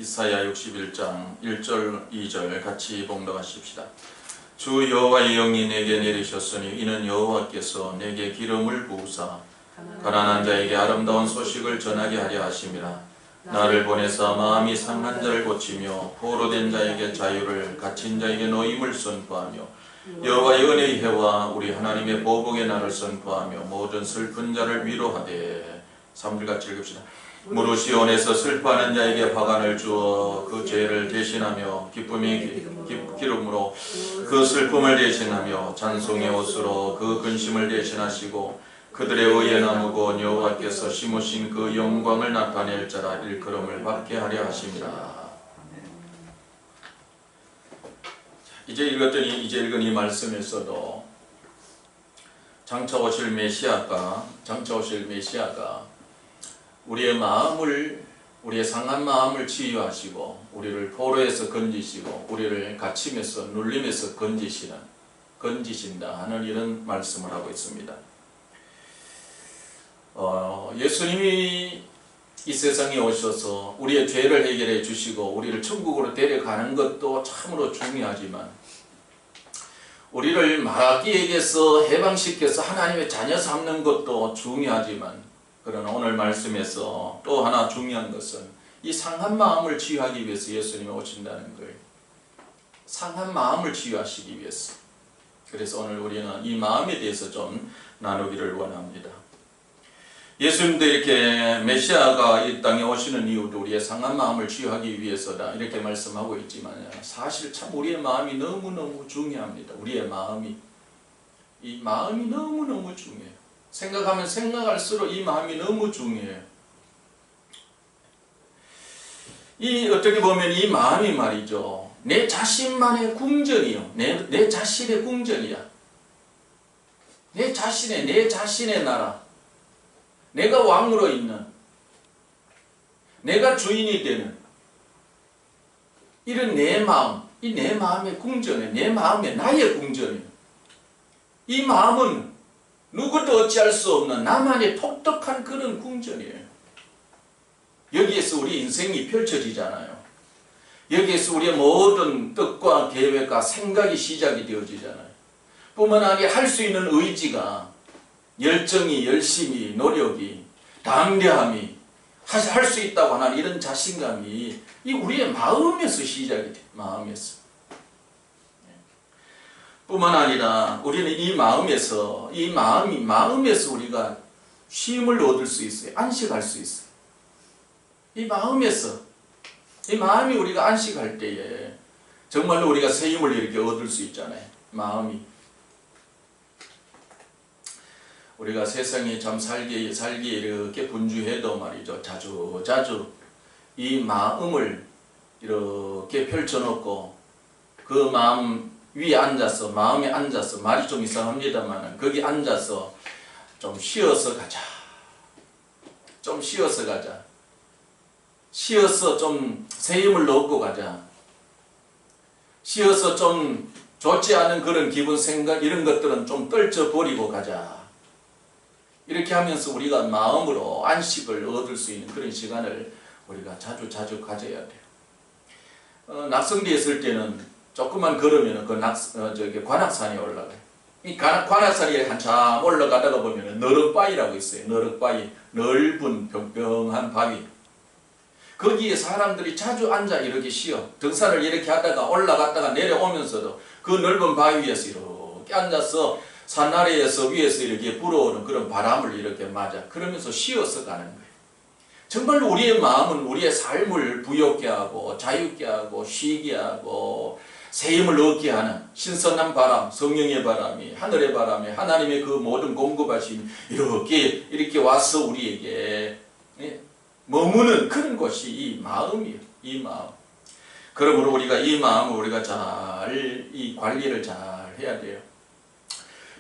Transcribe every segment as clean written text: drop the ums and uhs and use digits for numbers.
이사야 61장 1절 2절 같이 봉독하십시다. 주 여호와의 영이 내게 내리셨으니 이는 여호와께서 내게 기름을 부으사 가난한 자에게 아름다운 소식을 전하게 하려 하심이라. 나를 보내사 마음이 상한 자를 고치며 포로된 자에게 자유를, 갇힌 자에게 노임을 선포하며 여호와의 은혜의 해와 우리 하나님의 보복의 날을 선포하며 모든 슬픈 자를 위로하되. 3절 같이 읽읍시다. 무릇 시온에서 슬퍼하는 자에게 화관을 주어 그 죄를 대신하며 기쁨의 기름으로 그 슬픔을 대신하며 찬송의 옷으로 그 근심을 대신하시고 그들의 의에 나무고 여호와께서 심으신 그 영광을 나타낼 자라 일컬음을 받게 하려 하심이라. 이제 읽은 이 말씀에서도 장차 오실 메시아가 우리의 상한 마음을 치유하시고 우리를 포로에서 건지시고 우리를 갇힘에서 눌림에서 건지신다 하는 이런 말씀을 하고 있습니다. 예수님이 이 세상에 오셔서 우리의 죄를 해결해 주시고 우리를 천국으로 데려가는 것도 참으로 중요하지만 우리를 마귀에게서 해방시켜서 하나님의 자녀 삼는 것도 중요하지만, 그러나 오늘 말씀에서 또 하나 중요한 것은 이 상한 마음을 치유하기 위해서 예수님이 오신다는 거예요. 상한 마음을 치유하시기 위해서. 그래서 오늘 우리는 이 마음에 대해서 좀 나누기를 원합니다. 예수님도 이렇게 메시아가 이 땅에 오시는 이유도 우리의 상한 마음을 치유하기 위해서다 이렇게 말씀하고 있지만 사실 참 우리의 마음이 너무너무 중요합니다. 우리의 마음이. 이 마음이 너무너무 중요해요. 생각하면 생각할수록 이 마음이 너무 중요해요. 어떻게 보면 이 마음이 말이죠, 내 자신만의 궁전이요. 내 자신의 궁전이야. 내 자신의 나라. 내가 왕으로 있는, 내가 주인이 되는 이런 내 마음, 이 내 마음의 궁전이에요. 내 마음의 나의 궁전이에요. 이 마음은 누구도 어찌할 수 없는 나만의 독특한 그런 궁전이에요. 여기에서 우리 인생이 펼쳐지잖아요. 여기에서 우리의 모든 뜻과 계획과 생각이 시작이 되어지잖아요. 뿐만 아니라 할 수 있는 의지가, 열정이, 열심이, 노력이, 담대함이, 할 수 있다고 하는 이런 자신감이 이 우리의 마음에서 시작이 돼요. 마음에서. 뿐만 아니라 우리는 이 마음에서 우리가 쉼을 얻을 수 있어요. 안식할 수 있어요. 이 마음이 우리가 안식할 때에 정말로 우리가 새 힘을 이렇게 얻을 수 있잖아요. 마음이. 우리가 세상에 참 살기 이렇게 분주해도 말이죠. 자주 이 마음을 이렇게 펼쳐놓고 그 마음에 앉아서 말이 좀 이상합니다만 거기 앉아서 좀 쉬어서 가자. 쉬어서 좀 새 힘을 얻고 가자. 쉬어서 좀 좋지 않은 그런 기분, 생각 이런 것들은 좀 떨쳐버리고 가자. 이렇게 하면서 우리가 마음으로 안식을 얻을 수 있는 그런 시간을 우리가 자주 가져야 돼요. 낙성대에 있을 때는 조금만 걸으면 관악산에 올라가요. 이 관악산에 한참 올라가다가 보면 너럭바위라고 있어요. 너럭바위, 넓은 평평한 바위. 거기에 사람들이 자주 앉아 이렇게 쉬어. 등산을 이렇게 하다가 올라갔다가 내려오면서도 그 넓은 바위 위에서 이렇게 앉아서 산 아래에서 위에서 이렇게 불어오는 그런 바람을 이렇게 맞아. 그러면서 쉬어서 가는 거예요. 정말로 우리의 마음은 우리의 삶을 부욕게 하고 자유게 하고 쉬게 하고 새 힘을 얻게 하는 신선한 바람, 성령의 바람이, 하늘의 바람이, 하나님의 그 모든 공급하심이 이렇게 와서 우리에게 머무는 그런 것이 이 마음이에요. 이 마음. 그러므로 우리가 이 마음을 우리가 이 관리를 잘 해야 돼요.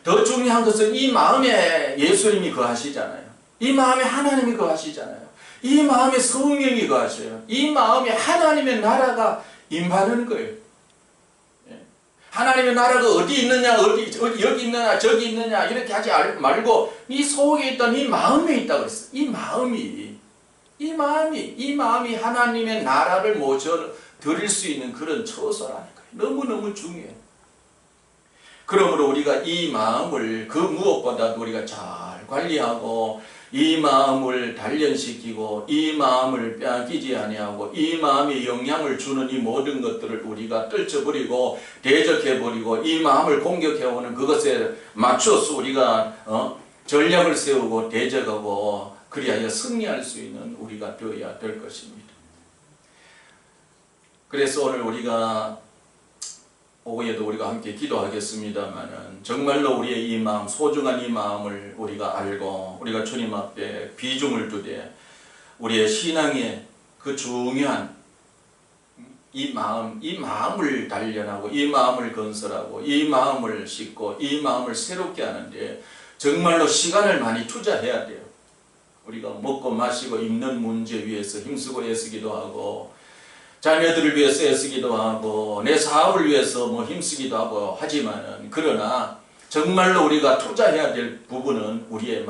더 중요한 것은 이 마음에 예수님이 거하시잖아요. 이 마음에 하나님이 거하시잖아요. 이 마음에 성령이 거하셔요. 이 마음에 하나님의 나라가 임하는 거예요. 하나님의 나라가 어디 있느냐, 여기 있느냐, 저기 있느냐 이렇게 하지 말고 이 속에 있던 이 마음에 있다고 그랬어요. 이 마음이 이 마음이 하나님의 나라를 모셔 드릴 수 있는 그런 처소라니까요. 너무너무 중요해요. 그러므로 우리가 이 마음을 그 무엇보다도 우리가 잘 관리하고 이 마음을 단련시키고 이 마음을 빼앗기지 아니하고 이 마음이 영향을 주는 이 모든 것들을 우리가 떨쳐버리고 대적해버리고 이 마음을 공격해오는 그것에 맞춰서 우리가 전략을 세우고 대적하고 그리하여 승리할 수 있는 우리가 되어야 될 것입니다. 그래서 오늘 우리가 오후에도 우리가 함께 기도하겠습니다만은 정말로 우리의 이 마음, 소중한 이 마음을 우리가 알고 우리가 주님 앞에 비중을 두되 우리의 신앙의 그 중요한 이 마음을 단련하고 이 마음을 건설하고 이 마음을 씻고 이 마음을 새롭게 하는데 정말로 시간을 많이 투자해야 돼요. 우리가 먹고 마시고 입는 문제 위해서 힘쓰고 애쓰기도 하고 자녀들을 위해서 애쓰기도 하고 내 사업을 위해서 힘쓰기도 하고 하지만은 그러나 정말로 우리가 투자해야 될 부분은 우리의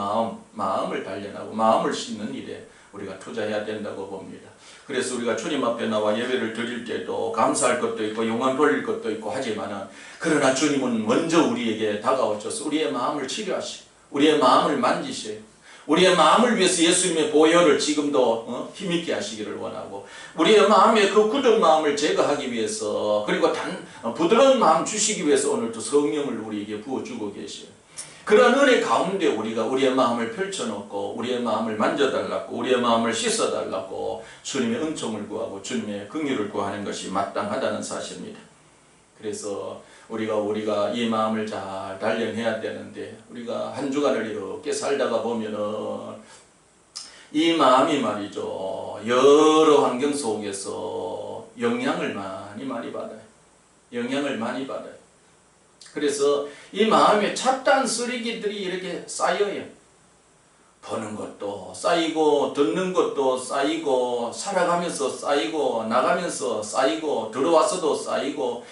마음을 단련하고 마음을 씻는 일에 우리가 투자해야 된다고 봅니다. 그래서 우리가 주님 앞에 나와 예배를 드릴 때도 감사할 것도 있고 영광 돌릴 것도 있고 하지만은 그러나 주님은 먼저 우리에게 다가오셔서 우리의 마음을 치료하시고 우리의 마음을 만지셔요. 우리의 마음을 위해서 예수님의 보혈을 지금도 힘있게 하시기를 원하고 우리의 마음에 그 굳은 마음을 제거하기 위해서 그리고 부드러운 마음 주시기 위해서 오늘도 성령을 우리에게 부어주고 계셔요. 그런 은혜 가운데 우리가 우리의 마음을 펼쳐놓고 우리의 마음을 만져달라고 우리의 마음을 씻어달라고 주님의 은총을 구하고 주님의 긍휼을 구하는 것이 마땅하다는 사실입니다. 그래서 우리가 이 마음을 잘 단련해야 되는데 우리가 한 주간을 이렇게 살다가 보면은 이 마음이 말이죠 여러 환경 속에서 영향을 많이 받아요. 영향을 많이 받아요. 그래서 이 마음에 잡다한 쓰레기들이 이렇게 쌓여요. 보는 것도 쌓이고 듣는 것도 쌓이고 살아가면서 쌓이고 나가면서 쌓이고 들어와서도 쌓이고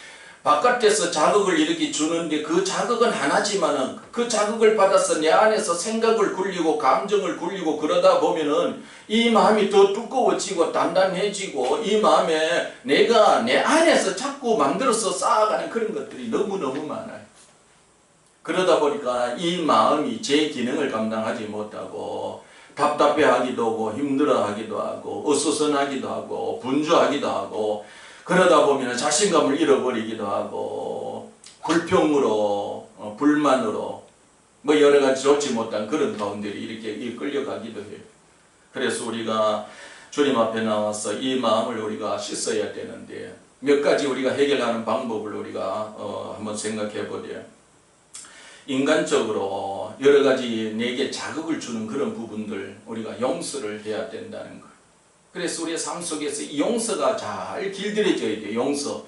바깥에서 자극을 이렇게 주는데 그 자극은 하나지만은 그 자극을 받아서 내 안에서 생각을 굴리고 감정을 굴리고 그러다 보면은 이 마음이 더 두꺼워지고 단단해지고 이 마음에 내가 내 안에서 자꾸 만들어서 쌓아가는 그런 것들이 너무너무 많아요. 그러다 보니까 이 마음이 제 기능을 감당하지 못하고 답답해하기도 하고 힘들어하기도 하고 어수선하기도 하고 분주하기도 하고 그러다 보면 자신감을 잃어버리기도 하고 불평으로 불만으로 여러 가지 좋지 못한 그런 가운데 이렇게 이끌려가기도 해요. 그래서 우리가 주님 앞에 나와서 이 마음을 우리가 씻어야 되는데 몇 가지 우리가 해결하는 방법을 우리가 한번 생각해 보되 인간적으로 여러 가지 내게 자극을 주는 그런 부분들 우리가 용서를 해야 된다는 것. 그래서 우리의 삶 속에서 이 용서가 잘 길들여져야 돼요. 용서.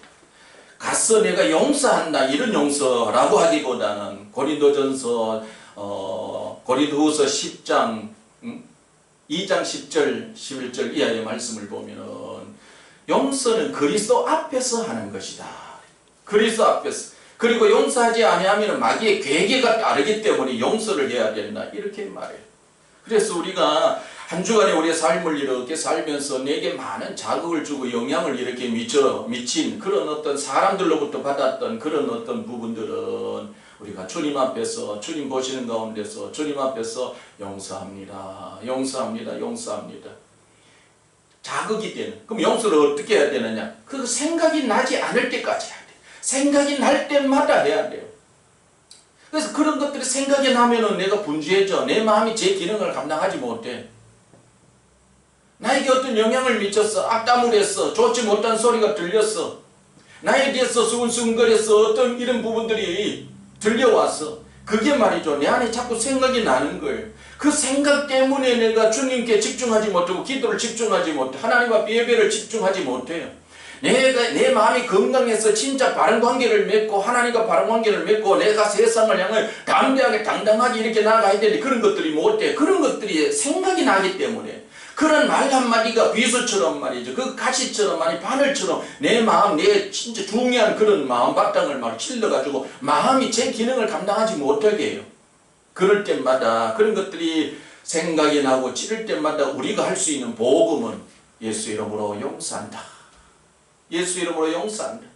가서 내가 용서한다 이런 용서라고 하기보다는 고린도전서 고린도후서 10장 2장 10절 11절 이하의 말씀을 보면은 용서는 그리스도 앞에서 하는 것이다. 그리스도 앞에서. 그리고 용서하지 아니하면 마귀의 괴계가 따르기 때문에 용서를 해야 된다. 이렇게 말해요. 그래서 우리가 한 주간에 우리의 삶을 이렇게 살면서 내게 많은 자극을 주고 영향을 이렇게 미친 그런 어떤 사람들로부터 받았던 그런 어떤 부분들은 우리가 주님 앞에서 주님 보시는 가운데서 주님 앞에서 용서합니다. 용서합니다. 용서합니다. 자극이 되는. 그럼 용서를 어떻게 해야 되느냐? 그 생각이 나지 않을 때까지 해야 돼요. 생각이 날 때마다 해야 돼요. 그래서 그런 것들이 생각이 나면은 내가 분주해져. 내 마음이 제 기능을 감당하지 못해. 나에게 어떤 영향을 미쳤어. 악담을 했어. 좋지 못한 소리가 들렸어. 나에 대해서 수근수근거렸어. 어떤 이런 부분들이 들려왔어. 그게 말이죠. 내 안에 자꾸 생각이 나는 거예요. 그 생각 때문에 내가 주님께 집중하지 못하고 기도를 집중하지 못해. 하나님 앞에 예배를 집중하지 못해요. 내 마음이 건강해서 진짜 바른 관계를 맺고 하나님과 바른 관계를 맺고 내가 세상을 향해 담대하게 당당하게 이렇게 나아가야 되는데 그런 것들이 못해. 그런 것들이 생각이 나기 때문에 그런 말 한마디가 비수처럼 말이죠. 그 가시처럼 바늘처럼 내 마음, 내 진짜 중요한 그런 마음 바탕을 막 찔러가지고 마음이 제 기능을 감당하지 못하게 해요. 그럴 때마다 그런 것들이 생각이 나고 찌를 때마다 우리가 할 수 있는 복음은 예수 이름으로 용서한다. 예수 이름으로 용서한다.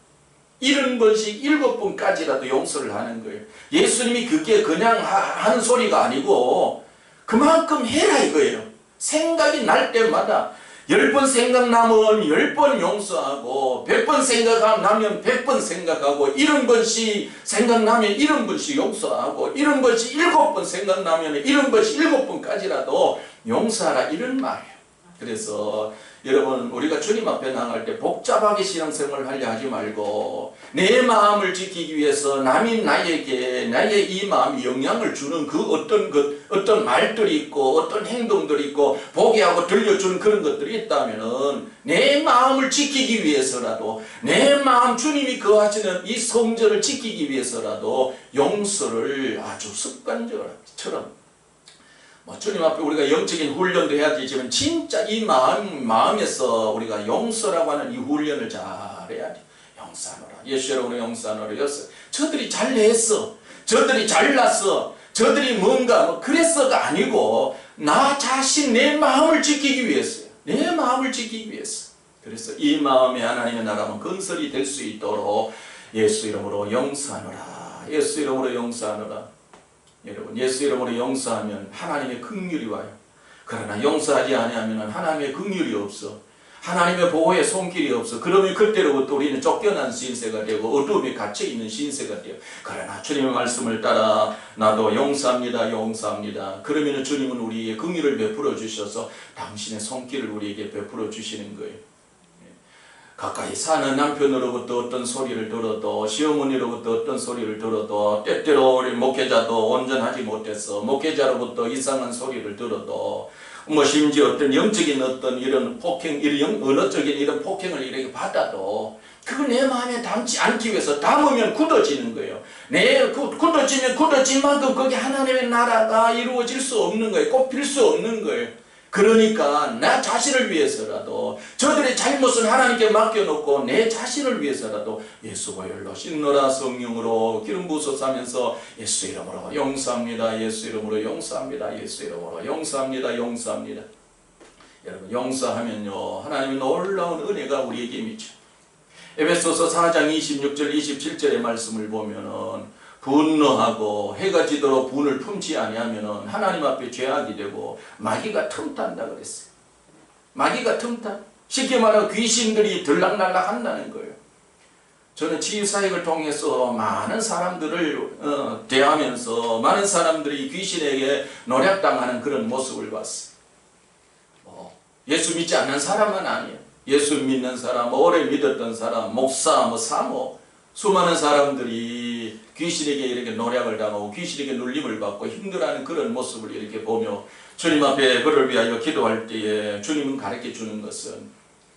70번씩 7번까지라도 용서를 하는 거예요. 예수님이 그게 그냥 하는 소리가 아니고 그만큼 해라 이거예요. 생각이 날 때마다 10번 생각나면 10번 용서하고 100번 생각나면 100번 생각하고 70번씩 생각나면 70번씩 용서하고 70번씩 7번 생각나면 70번씩 7번까지라도 용서하라 이런 말이에요. 그래서 여러분 우리가 주님 앞에 나갈 때 복잡하게 신앙생활을 하려 하지 말고 내 마음을 지키기 위해서 남이 나에게 나의 이 마음이 영향을 주는 그 어떤 말들이 있고 어떤 행동들이 있고 보게 하고 들려주는 그런 것들이 있다면은 내 마음을 지키기 위해서라도 내 마음 주님이 거하시는 이 성전을 지키기 위해서라도 용서를 아주 습관적으로 주님 앞에 우리가 영적인 훈련도 해야 되지만 진짜 이 마음에서 우리가 용서라고 하는 이 훈련을 잘 해야 돼. 용서하노라. 예수 이름으로 용서하노라. 저들이 잘했어. 저들이 잘났어. 저들이 뭔가 그랬어가 아니고 나 자신 내 마음을 지키기 위해서요. 내 마음을 지키기 위해서. 그래서 이 마음에 하나님의 나라는 건설이 될 수 있도록 예수 이름으로 용서하노라. 예수 이름으로 용서하노라. 여러분 예수 이름으로 용서하면 하나님의 긍휼이 와요. 그러나 용서하지 아니하면 하나님의 긍휼이 없어. 하나님의 보호의 손길이 없어. 그러면 그때로부터 우리는 쫓겨난 신세가 되고 어두움에 갇혀있는 신세가 돼요. 그러나 주님의 말씀을 따라 나도 용서합니다. 용서합니다. 그러면 주님은 우리에게 긍휼을 베풀어 주셔서 당신의 손길을 우리에게 베풀어 주시는 거예요. 가까이 사는 남편으로부터 어떤 소리를 들어도 시어머니로부터 어떤 소리를 들어도 때때로 우리 목회자도 온전하지 못해서 목회자로부터 이상한 소리를 들어도 심지어 어떤 영적인 어떤 이런 폭행, 이런 언어적인 이런 폭행을 이렇게 받아도 그걸 내 마음에 담지 않기 위해서 담으면 굳어지는 거예요. 굳어지면 굳어진 만큼 거기 하나님의 나라가 이루어질 수 없는 거예요. 꼽힐 수 없는 거예요. 그러니까 나 자신을 위해서라도 저들의 잘못은 하나님께 맡겨놓고 내 자신을 위해서라도 예수 보혈로 씻노라 성령으로 기름 부으소서 하면서 예수 이름으로 용서합니다. 예수 이름으로 용서합니다. 예수 이름으로 용서합니다. 용서합니다. 여러분 용서하면요 하나님의 놀라운 은혜가 우리에게 미쳐. 에베소서 4장 26절 27절의 말씀을 보면은 분노하고 해가 지도록 분을 품지 아니하면 하나님 앞에 죄악이 되고 마귀가 틈탄다 그랬어요. 마귀가 틈타. 쉽게 말하면 귀신들이 들락날락 한다는 거예요. 저는 치유사역을 통해서 많은 사람들을 대하면서 많은 사람들이 귀신에게 노략당하는 그런 모습을 봤어요. 예수 믿지 않는 사람은 아니에요. 예수 믿는 사람, 오래 믿었던 사람, 목사, 사모 수많은 사람들이 귀신에게 이렇게 노략을 당하고 귀신에게 눌림을 받고 힘들어하는 그런 모습을 이렇게 보며 주님 앞에 그를 위하여 기도할 때에 주님은 가르쳐 주는 것은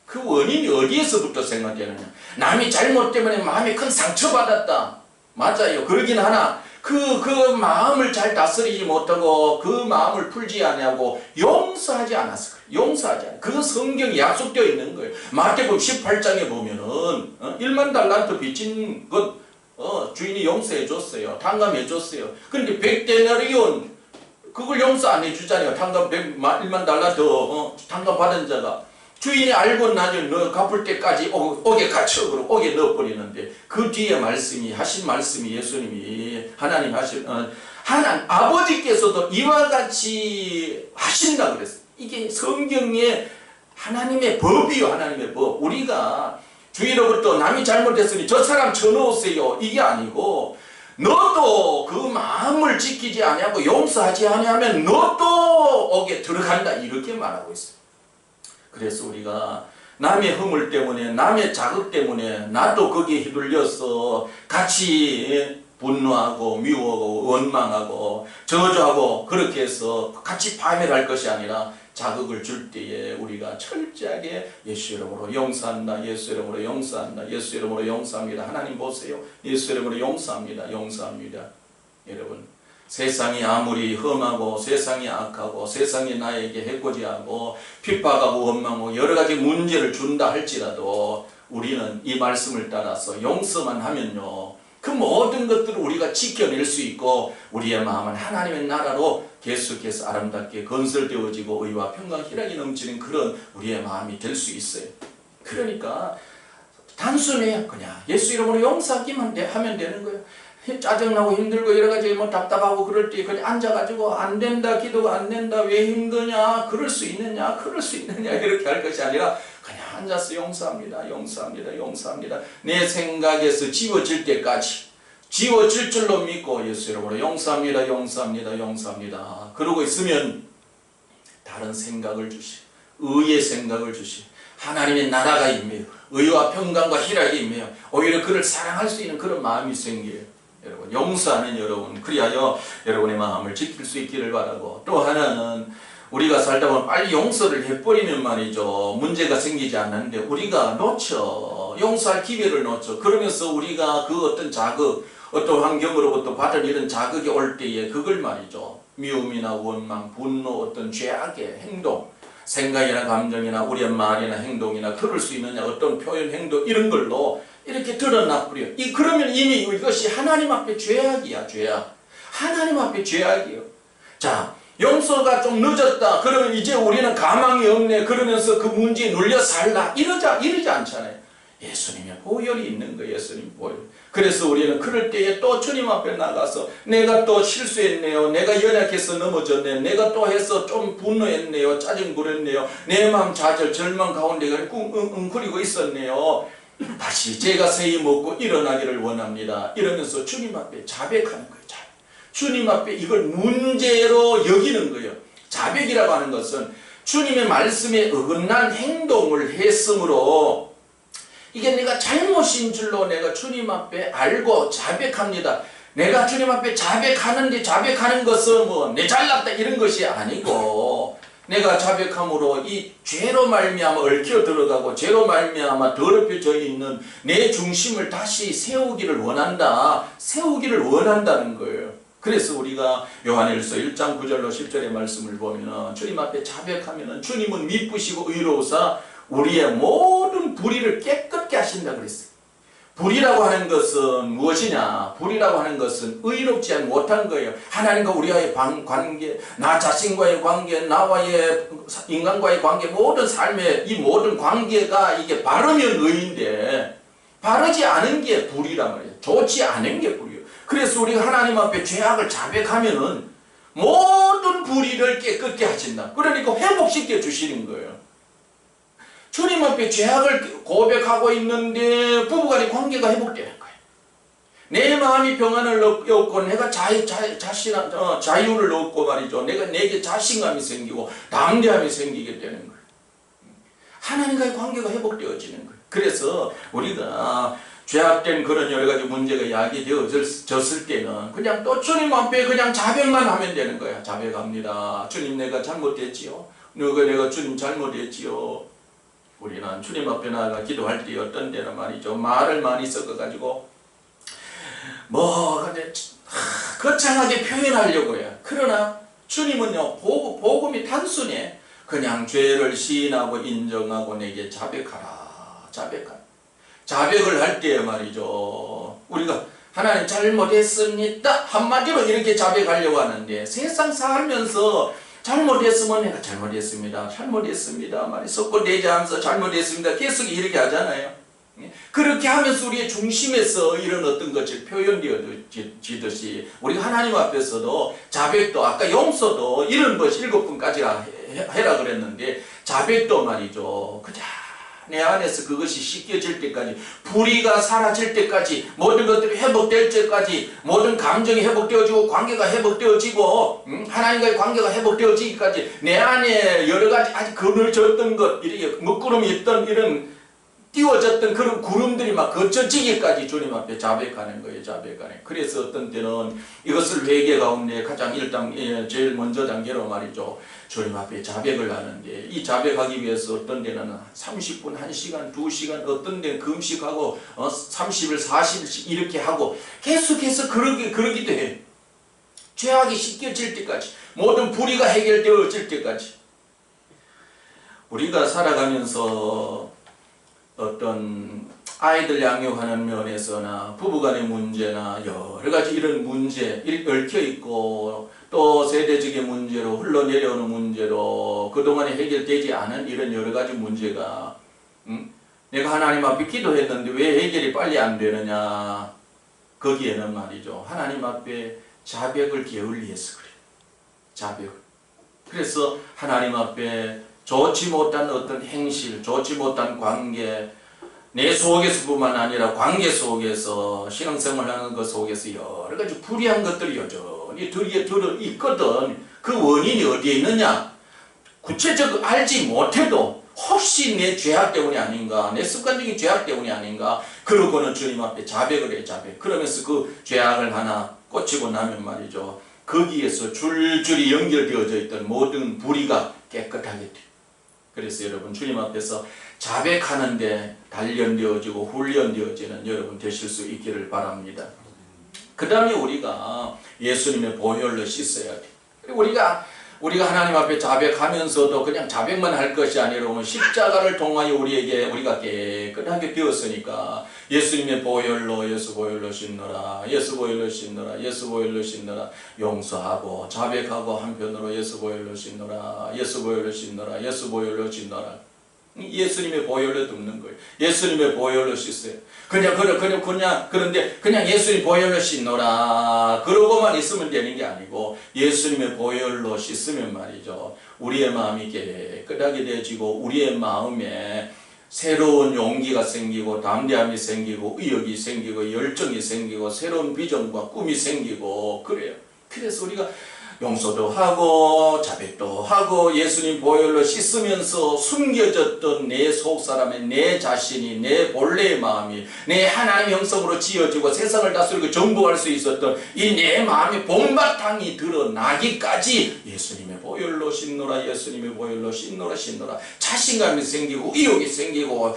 그 원인이 어디에서부터 생각되느냐. 남이 잘못 때문에 마음이 큰 상처받았다. 맞아요. 그러긴 하나 그 마음을 잘 다스리지 못하고 그 마음을 풀지 아니하고 용서하지 않았을 거예요. 용서하지 않아. 그 성경이 약속되어 있는 거예요. 마태복음 18장에 보면은 1만 달란트 빚진 것 주인이 용서해 줬어요. 탕감해 줬어요. 그런데 100데나리온 그걸 용서 안 해주잖아요. 탕감 1만 달란트 탕감 받은 자가 주인이 알고 나중에 너 갚을 때까지 옥에 갇혀 그러고 옥에 넣어버리는데 그 뒤에 말씀이 하신 말씀이 예수님이 하나님 하신 하나님 아버지께서도 이와 같이 하신다 그랬어요. 이게 성경의 하나님의 법이요. 하나님의 법. 우리가 주위로부터 남이 잘못했으니 저 사람 쳐놓으세요. 이게 아니고 너도 그 마음을 지키지 아니하고 용서하지 아니하면 너도 옥에 들어간다. 이렇게 말하고 있어요. 그래서 우리가 남의 허물 때문에 남의 자극 때문에 나도 거기에 휘둘려서 같이 분노하고 미워하고 원망하고 저주하고 그렇게 해서 같이 파멸할 것이 아니라 자극을 줄 때에 우리가 철저하게 예수 이름으로 용서한다. 예수 이름으로 용서한다. 예수 이름으로 용서합니다. 하나님 보세요. 예수 이름으로 용서합니다. 용서합니다. 여러분 세상이 아무리 험하고 세상이 악하고 세상이 나에게 해코지하고 핍박하고 원망하고 여러 가지 문제를 준다 할지라도 우리는 이 말씀을 따라서 용서만 하면요 그 모든 것들을 우리가 지켜낼 수 있고 우리의 마음은 하나님의 나라로 계속해서 아름답게 건설되어지고 의와 평강 희락이 넘치는 그런 우리의 마음이 될 수 있어요. 그러니까 단순히 그냥 예수 이름으로 용서하기만 하면 되는 거예요. 짜증나고 힘들고 여러가지 뭐 답답하고 그럴 때 그냥 앉아가지고 안 된다, 기도가 안 된다, 왜 힘드냐, 그럴 수 있느냐, 이렇게 할 것이 아니라 그냥 앉아서 용서합니다, 용서합니다, 용서합니다. 내 생각에서 지워질 때까지 지워질 줄로 믿고 예수 이름으로 용서합니다, 용서합니다, 용서합니다. 그러고 있으면 다른 생각을 주시, 의의 생각을 주시, 하나님의 나라가 임해요. 의와 평강과 희락이 임해요. 오히려 그를 사랑할 수 있는 그런 마음이 생겨요. 여러분, 용서하는 여러분, 그리하여 여러분의 마음을 지킬 수 있기를 바라고, 또 하나는 우리가 살다 보면 빨리 용서를 해버리면 말이죠, 문제가 생기지 않는데 우리가 놓쳐, 용서할 기회를 놓쳐. 그러면서 우리가 그 어떤 자극, 어떤 환경으로부터 받은 이런 자극이 올 때에 그걸 말이죠, 미움이나 원망, 분노, 어떤 죄악의 행동, 생각이나 감정이나 우리의 말이나 행동이나 그럴 수 있느냐, 어떤 표현, 행동 이런 걸로 이렇게 드러나 버려요. 그러면 이미 이것이 하나님 앞에 죄악이야, 죄악. 하나님 앞에 죄악이에요. 자, 용서가 좀 늦었다. 그러면 이제 우리는 가망이 없네. 그러면서 그 문제에 눌려 살라. 이러지 않잖아요. 예수님의 보혈이 있는 거예요. 예수님 보혈. 그래서 우리는 그럴 때에 또 주님 앞에 나가서 내가 또 실수했네요. 내가 연약해서 넘어졌네요. 내가 또 해서 좀 분노했네요. 짜증 부렸네요. 내 마음 좌절, 절망 가운데 웅크리고 있었네요. 다시 제가 새히 먹고 일어나기를 원합니다. 이러면서 주님 앞에 자백하는 거예요. 자백. 주님 앞에 이걸 문제로 여기는 거예요. 자백이라고 하는 것은 주님의 말씀에 어긋난 행동을 했으므로 이게 내가 잘못인 줄로 내가 주님 앞에 알고 자백합니다. 내가 주님 앞에 자백하는데 자백하는 것은 뭐 내 잘났다 이런 것이 아니고 내가 자백함으로 이 죄로 말미암아 얽혀 들어가고 죄로 말미암아 더럽혀져 있는 내 중심을 다시 세우기를 원한다. 세우기를 원한다는 거예요. 그래서 우리가 요한일서 1장 9절로 10절의 말씀을 보면 주님 앞에 자백하면 주님은 미쁘시고 의로우사 우리의 모든 불의를 깨끗게 하신다 그랬어요. 불이라고 하는 것은 무엇이냐? 불이라고 하는 것은 의롭지 못한 거예요. 하나님과 우리와의 관계, 나 자신과의 관계, 나와의 인간과의 관계, 모든 삶의 이 모든 관계가 이게 바르면 의인데 바르지 않은 게 불이란 말이에요. 좋지 않은 게 불이에요. 그래서 우리가 하나님 앞에 죄악을 자백하면은 모든 불의를 깨끗게 하신다. 그러니까 회복시켜 주시는 거예요. 주님 앞에 죄악을 고백하고 있는데 부부간의 관계가 회복되는 거예요. 내 마음이 평안을 얻고 내가 자유를 얻고 말이죠. 내게 자신감이 생기고 담대함이 생기게 되는 거예요. 하나님과의 관계가 회복되어지는 거예요. 그래서 우리가 죄악된 그런 여러 가지 문제가 야기되어졌을 때는 그냥 또 주님 앞에 그냥 자백만 하면 되는 거야. 자백합니다. 주님 내가 잘못했지요. 내가 주님 잘못했지요. 우리는 주님 앞에 나아가 기도할 때 어떤 때는 말이죠. 말을 많이 섞어가지고 거창하게 표현하려고 해요. 그러나 주님은요, 복음이 단순히 그냥 죄를 시인하고 인정하고 내게 자백하라. 자백을 할 때 말이죠. 우리가 하나님 잘못했습니다. 한마디로 이렇게 자백하려고 하는데 세상 살면서 잘못했으면 내가 잘못했습니다. 말이 섞고 내자하면서 잘못했습니다. 계속 이렇게 하잖아요. 그렇게 하면서 우리의 중심에서 이런 어떤 것이 표현되어지듯이 우리가 하나님 앞에서도 자백도 아까 용서도 이런 것 7번까지나 해라 그랬는데 자백도 말이죠. 그냥 내 안에서 그것이 씻겨질 때까지 불의가 사라질 때까지 모든 것들이 회복될 때까지 모든 감정이 회복되어지고 관계가 회복되어지고 하나님과의 관계가 회복되어지기까지 내 안에 여러 가지 아직 그늘졌던 것 이렇게 먹구름이 있던 이런 띄워졌던 그런 구름들이 막 거쳐지기까지 주님 앞에 자백하는 거예요. 그래서 어떤 때는 이것을 회개 가운데 가장 제일 먼저 단계로 말이죠. 주님 앞에 자백을 하는데 이 자백하기 위해서 어떤 데는 30분, 1시간, 2시간 어떤 데는 금식하고 30일, 40일씩 이렇게 하고 계속해서 그러기도 해요. 죄악이 씻겨질 때까지 모든 불의가 해결되어질 때까지 우리가 살아가면서 어떤 아이들 양육하는 면에서나 부부간의 문제나 여러 가지 이런 문제 얽혀 있고 또 세대적인 문제로 흘러내려오는 문제로 그동안에 해결되지 않은 이런 여러 가지 문제가 내가 하나님 앞에 기도했는데 왜 해결이 빨리 안 되느냐. 거기에는 말이죠. 하나님 앞에 자백을 게을리해서 그래요. 자백. 그래서 하나님 앞에 좋지 못한 어떤 행실, 좋지 못한 관계, 내 속에서뿐만 아니라 관계 속에서 신앙생활하는 것 속에서 여러 가지 불의한 것들이 여전히 들어 있거든. 그 원인이 어디에 있느냐? 구체적으로 알지 못해도 혹시 내 죄악 때문이 아닌가, 내 습관적인 죄악 때문이 아닌가, 그러고는 주님 앞에 자백을 해, 자백. 그러면서 그 죄악을 하나 꽂히고 나면 말이죠. 거기에서 줄줄이 연결되어져 있던 모든 불의가 깨끗하게 돼. 그래서 여러분 주님 앞에서 자백하는데 단련되어지고 훈련되어지는 여러분 되실 수 있기를 바랍니다. 그 다음에 우리가 예수님의 보혈로 씻어야 돼. 우리가 하나님 앞에 자백하면서도 그냥 자백만 할 것이 아니라 십자가를 통하여 우리가 깨끗하게 되었으니까 예수님의 보혈로 예수 보혈로 씻노라, 예수 보혈로 씻노라, 예수 보혈로 씻노라, 용서하고 자백하고 한편으로 예수 보혈로 씻노라, 예수 보혈로 씻노라, 예수 보혈로 씻노라. 예수님의 보혈로 덮는 거예요. 예수님의 보혈로 씻어요. 그런데 그냥 예수님 보혈로 씻노라 그러고만 있으면 되는 게 아니고 예수님의 보혈로 씻으면 말이죠. 우리의 마음이 깨끗하게 되어지고 우리의 마음에 새로운 용기가 생기고 담대함이 생기고 의욕이 생기고 열정이 생기고 새로운 비전과 꿈이 생기고 그래요. 그래서 우리가 용서도 하고 자백도 하고 예수님 보혈로 씻으면서 숨겨졌던 내 속사람의 내 자신이 내 본래의 마음이 내 하나님의 형성으로 지어지고 세상을 다스리고 정복할 수 있었던 이 내 마음의 본바탕이 드러나기까지 예수님의 보혈로 씻노라, 예수님의 보혈로 씻노라, 씻노라. 자신감이 생기고 의욕이 생기고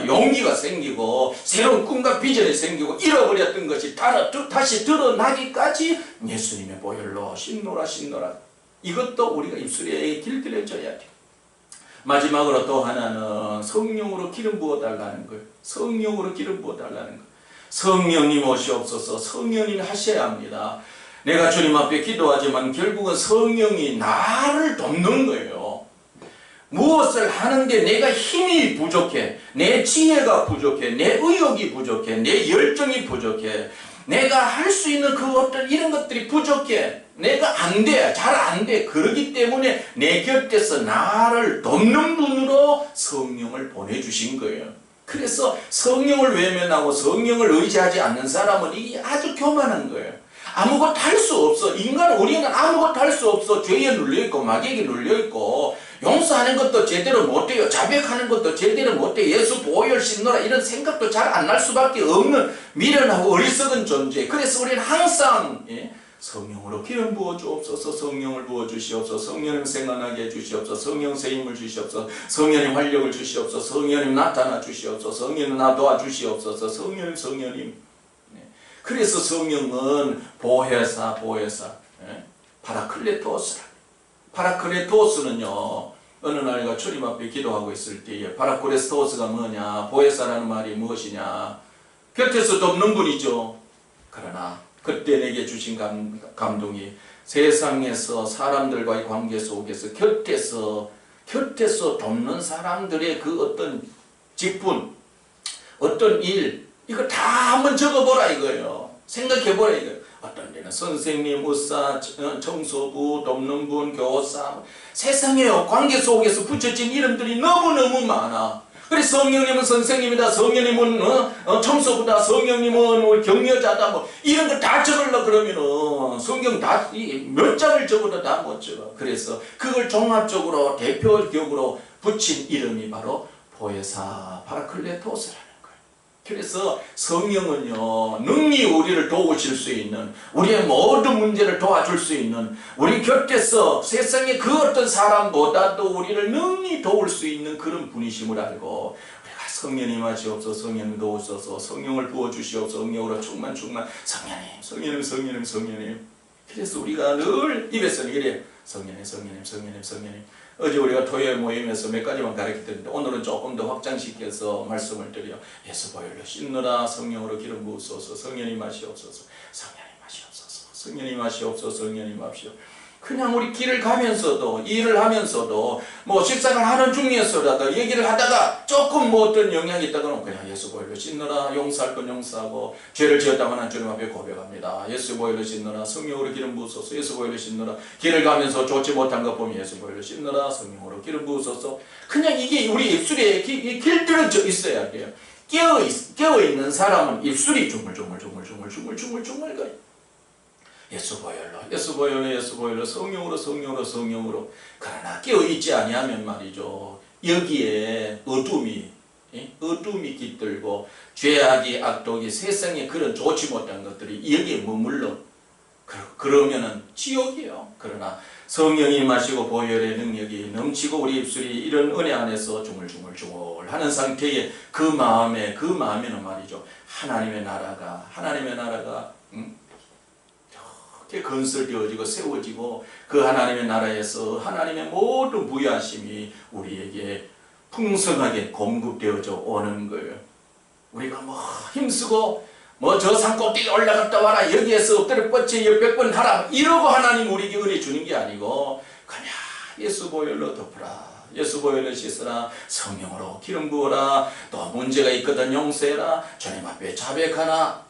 용기가 생기고 새로운 꿈과 비전이 생기고 잃어버렸던 것이 다시 드러나기까지 예수님의 보혈로 씻노라, 씻노라. 이것도 우리가 입술에 길들여져야 돼. 마지막으로 또 하나는 성령으로 기름 부어달라는 거예요. 성령으로 기름 부어달라는 거예요. 성령님 오시옵소서. 성령님 하셔야 합니다. 내가 주님 앞에 기도하지만 결국은 성령이 나를 돕는 거예요. 무엇을 하는데 내가 힘이 부족해, 내 지혜가 부족해, 내 의욕이 부족해, 내 열정이 부족해, 내가 할 수 있는 그 어떤 이런 것들이 부족해, 내가 안 돼, 잘 안 돼. 그러기 때문에 내 곁에서 나를 돕는 분으로 성령을 보내주신 거예요. 그래서 성령을 외면하고 성령을 의지하지 않는 사람은 이게 아주 교만한 거예요. 아무것도 할 수 없어. 우리는 아무것도 할 수 없어. 죄에 눌려있고 마귀에게 눌려있고 용서하는 것도 제대로 못해요. 자백하는 것도 제대로 못해요. 예수 보혈 씻노라 이런 생각도 잘 안 날 수밖에 없는 미련하고 어리석은 존재. 그래서 우리는 항상 성령으로 기름 부어 주옵소서. 성령을 부어 주시옵소서. 성령님 생각나게 해주시옵소서. 성령 세임을 주시옵소서. 성령님 활력을 주시옵소서. 성령님 나타나 주시옵소서. 성령님 나 도와주시옵소서. 성령님 그래서 성령은 보혜사 파라클레토스라. 파라클레토스는요 어느 날 주님 앞에 기도하고 있을 때에 파라클레토스가 뭐냐, 보혜사라는 말이 무엇이냐, 곁에서 돕는 분이죠. 그러나 그때 내게 주신 감동이 세상에서 사람들과의 관계 속에서 곁에서 돕는 사람들의 그 어떤 직분, 어떤 일, 이거 다 한번 적어보라 이거예요. 생각해보라 이거예요. 어떤 데는 선생님, 의사, 청소부, 돕는 분, 교사, 세상에 관계 속에서 붙여진 이름들이 너무너무 많아. 그래서 성령님은 선생님이다, 성령님은 청소부다, 성령님은 격려자다, 뭐 이런 거 다 적으려 그러면은 성경 다 몇 장을 적어도 다 못 적어. 그래서 그걸 종합적으로 대표격으로 붙인 이름이 바로 보혜사 파라클레토스라는 거예요. 그래서 성령은요 능히 우리를 도우실 수 있는, 우리의 모든 문제를 도와줄 수 있는, 우리 곁에서 세상의 그 어떤 사람보다도 우리를 능히 도울 수 있는 그런 분이심을 알고 우리가 성령님 하시옵소서, 성령님 도우소서, 성령을 부어주시옵소서, 성령으로 충만 성령님. 그래서 우리가 늘 입에서는 이래 성령님, 성령님, 성령님, 성령님. 어제 우리가 토요일 모임에서 몇 가지만 가르쳤는데 오늘은 조금 더 확장시켜서 말씀을 드려. 예수 보혈로 씻느라 성령으로 기름 부으소서. 성령님 마시옵소서. 성령님 마시옵소서. 성령님 마시옵소서. 성령님 마시옵소서. 그냥 우리 길을 가면서도 일을 하면서도 뭐 식사를 하는 중에서라도 얘기를 하다가 조금 뭐 어떤 영향이 있다고는 그냥 예수 보혈로 씻느라 용서할 건 용서하고 죄를 지었다면 하나님 앞에 고백합니다. 예수 보혈로 씻느라 성령으로 기름 부으소서. 예수 보혈로 씻느라 길을 가면서 좋지 못한 것 보면 예수 보혈로 씻느라 성령으로 기름 부으소서. 그냥 이게 우리 입술에 길들여져 있어야 돼요. 깨어있는 사람은 입술이 중물중물거려. 예수 보혈로, 예수 보혈로, 예수 보혈로, 성령으로, 성령으로, 성령으로. 그러나 깨어있지 아니하면 말이죠. 여기에 어둠이 깃들고 죄악이 악독이 세상에 그런 좋지 못한 것들이 여기에 머물러. 그러면은 지옥이에요. 그러나 성령이 마시고 보혈의 능력이 넘치고 우리 입술이 이런 은혜 안에서 중물중물 하는 상태에 그 마음에는 말이죠. 하나님의 나라가 건설되어지고 세워지고 그 하나님의 나라에서 하나님의 모든 부유하심이 우리에게 풍성하게 공급되어져 오는 거예요. 우리가 뭐 힘쓰고 뭐 저 산꼭대기 올라갔다 와라 여기에서 엎드려 뻗치 몇백 번 하라 이러고 하나님 우리에게 은혜 주는 게 아니고 그냥 예수 보혈로 덮으라. 예수 보혈로 씻으라. 성령으로 기름 부어라. 또 문제가 있거든 용서해라. 주님 앞에 자백하라.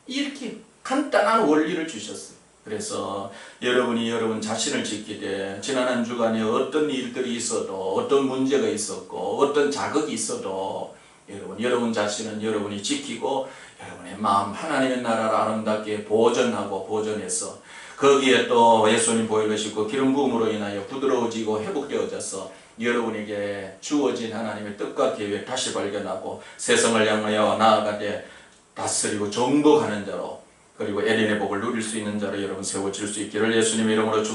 이렇게 간단한 원리를 주셨어요. 그래서 여러분이 여러분 자신을 지키되 지난 한 주간에 어떤 일들이 있어도 어떤 문제가 있었고 어떤 자극이 있어도 여러분 자신은 여러분이 지키고 여러분의 마음 하나님의 나라를 아름답게 보존하고 보존해서 거기에 또 예수님 보혈로 씻고 기름 부음으로 인하여 부드러워지고 회복되어져서 여러분에게 주어진 하나님의 뜻과 계획 다시 발견하고 세상을 향하여 나아가되 다스리고 정복하는 자로 그리고 에덴의 복을 누릴 수 있는 자로 여러분 세워질 수 있기를 예수님의 이름으로 축원합니다.